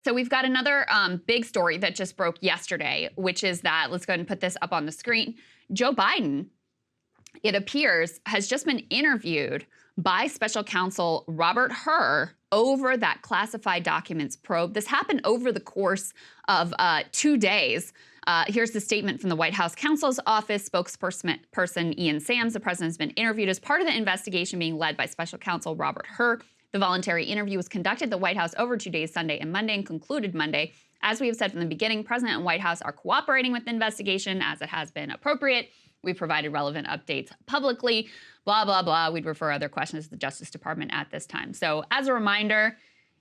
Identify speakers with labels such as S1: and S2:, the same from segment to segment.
S1: So we've got another big story that just broke yesterday, which is that, let's go ahead and put this up on the screen. Joe Biden, it appears, has just been interviewed by special counsel Robert Hur over that classified documents probe. This happened over the course of 2 days. Here's the statement from the White House counsel's office. Spokesperson Ian Sams, the president, has been interviewed as part of the investigation being led by special counsel Robert Hur. The voluntary interview was conducted at the White House over 2 days, Sunday and Monday, and concluded Monday. As we have said from the beginning, President and White House are cooperating with the investigation as it has been appropriate. We provided relevant updates publicly, blah, blah, blah. We'd refer other questions to the Justice Department at this time. So as a reminder,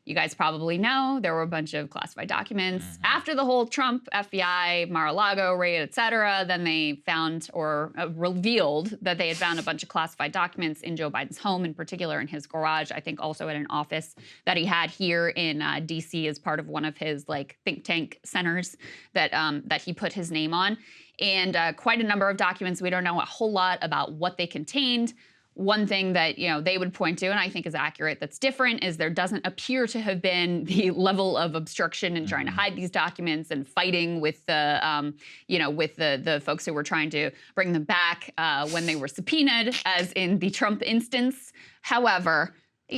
S1: you guys probably know there were a bunch of classified documents after the whole Trump, FBI, Mar-a-Lago raid, et cetera. Then they found or revealed that they had found a bunch of classified documents in Joe Biden's home, in particular in his garage. I think also at an office that he had here in D.C. as part of one of his like think tank centers that that he put his name on. And quite a number of documents. We don't know a whole lot about what they contained. One thing that, you know, they would point to, and I think is accurate, that's different, is there doesn't appear to have been the level of obstruction in trying to hide these documents and fighting with the, you know, with the folks who were trying to bring them back when they were subpoenaed, as in the Trump instance. However,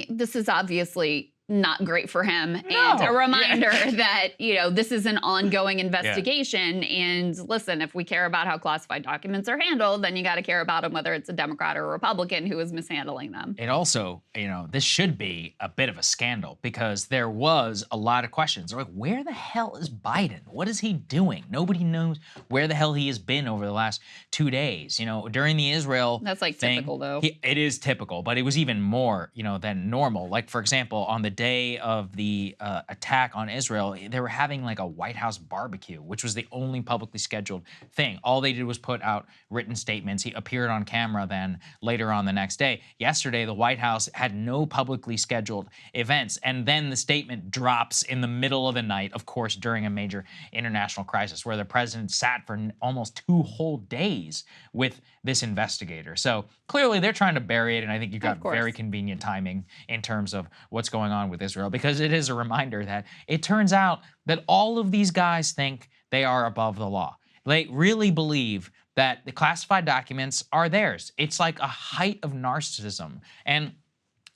S1: this is obviously not great for him. And a reminder that, you know, this is an ongoing investigation. And listen, if we care about how classified documents are handled, then you got to care about them, whether it's a Democrat or a Republican who is mishandling them.
S2: It also, you know, this should be a bit of a scandal because there was a lot of questions. They're like, where the hell is Biden? What is he doing? Nobody knows where the hell he has been over the last 2 days. You know, during the Israel
S1: That's like
S2: thing,
S1: typical though.
S2: It is typical, but it was even more, you know, than normal. Like, for example, on the day of the attack on Israel, they were having like a White House barbecue, which was the only publicly scheduled thing. All they did was put out written statements. He appeared on camera then later on the next day. Yesterday, the White House had no publicly scheduled events. And then the statement drops in the middle of the night, of course, during a major international crisis where the president sat for almost 2 whole days with this investigator. So clearly they're trying to bury it. And I think you got very convenient timing in terms of what's going on with Israel, because it is a reminder that it turns out that all of these guys think they are above the law. They really believe that the classified documents are theirs. It's like a height of narcissism. And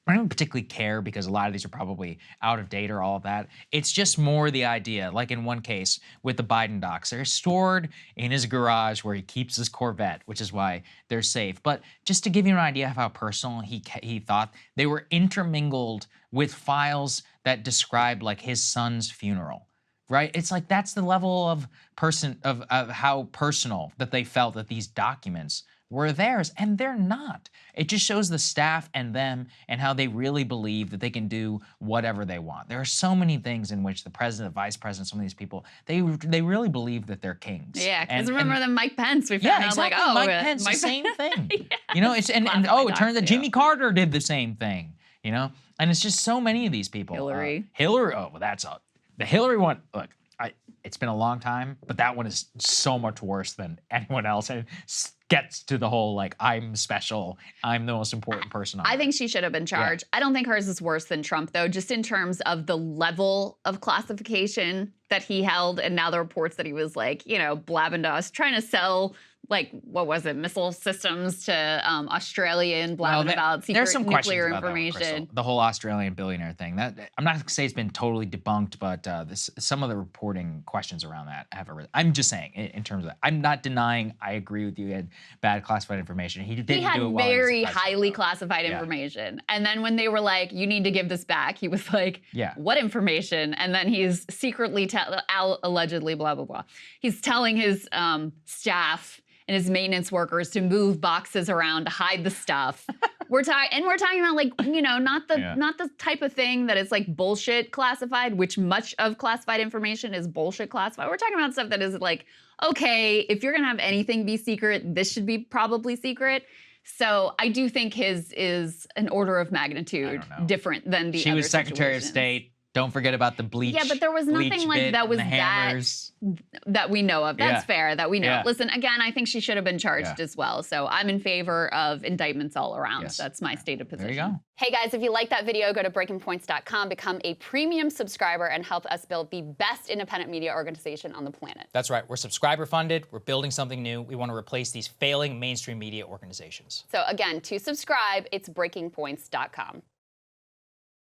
S2: I don't particularly care because a lot of these are probably out of date or all of that. It's just more the idea, like in one case with the Biden docs, they're stored in his garage where he keeps his Corvette, which is why they're safe. But just to give you an idea of how personal he thought, they were intermingled with files that described like his son's funeral, right? It's like that's the level of how personal that they felt that these documents were theirs, and they're not. It just shows the staff and them and how they really believe that they can do whatever they want. There are so many things in which the president, vice president, some of these people, they really believe that they're kings.
S1: Yeah, because remember the Mike Pence, we found out like, oh,
S2: Mike Pence, the same thing. You know, it's and it turns out Jimmy Carter did the same thing. You know, and it's just so many of these people.
S1: Hillary.
S2: Oh, well, the Hillary one. Look, it's been a long time, but that one is so much worse than anyone else. And gets to the whole, like, I'm special, I'm the most important person on
S1: I think she should have been charged. I don't think hers is worse than Trump, though, just in terms of the level of classification that he held. And now the reports that he was, like, you know, blabbing to us, trying to sell, like, what was it, missile systems to Australia and blabbing about secret nuclear information.
S2: The whole Australian billionaire thing. That I'm not going to say it's been totally debunked, but some of the reporting questions around that have arisen. I'm just saying, in terms of that. I'm not denying I agree with you. He had bad classified information. He didn't do it while he was
S1: very highly classified information. And then when they were like, you need to give this back, he was like, what information? And then he's secretly, allegedly, blah, blah, blah. He's telling his staff and his maintenance workers to move boxes around to hide the stuff. We're talking about, like, you know, not the type of thing that is like bullshit classified, which much of classified information is bullshit classified. We're talking about stuff that is like, okay, if you're gonna have anything be secret, this should be probably secret. So I do think his is an order of magnitude different than the other
S2: She was Secretary of State. Don't forget about the bleach.
S1: Yeah, but there was
S2: bleach
S1: nothing like
S2: bit
S1: that
S2: and
S1: was
S2: the hammers.
S1: that we know of. That's
S2: Yeah.
S1: fair, that we know.
S2: Yeah.
S1: Listen, again, I think she should have been charged
S2: Yeah.
S1: as well. So I'm in favor of indictments all around.
S2: Yes.
S1: That's my stated position.
S2: There you go.
S1: Hey guys, if you like that video, go to breakingpoints.com, become a premium subscriber, and help us build the best independent media organization on the planet.
S3: That's right. We're subscriber funded. We're building something new. We want to replace these failing mainstream media organizations.
S1: So again, to subscribe, it's breakingpoints.com.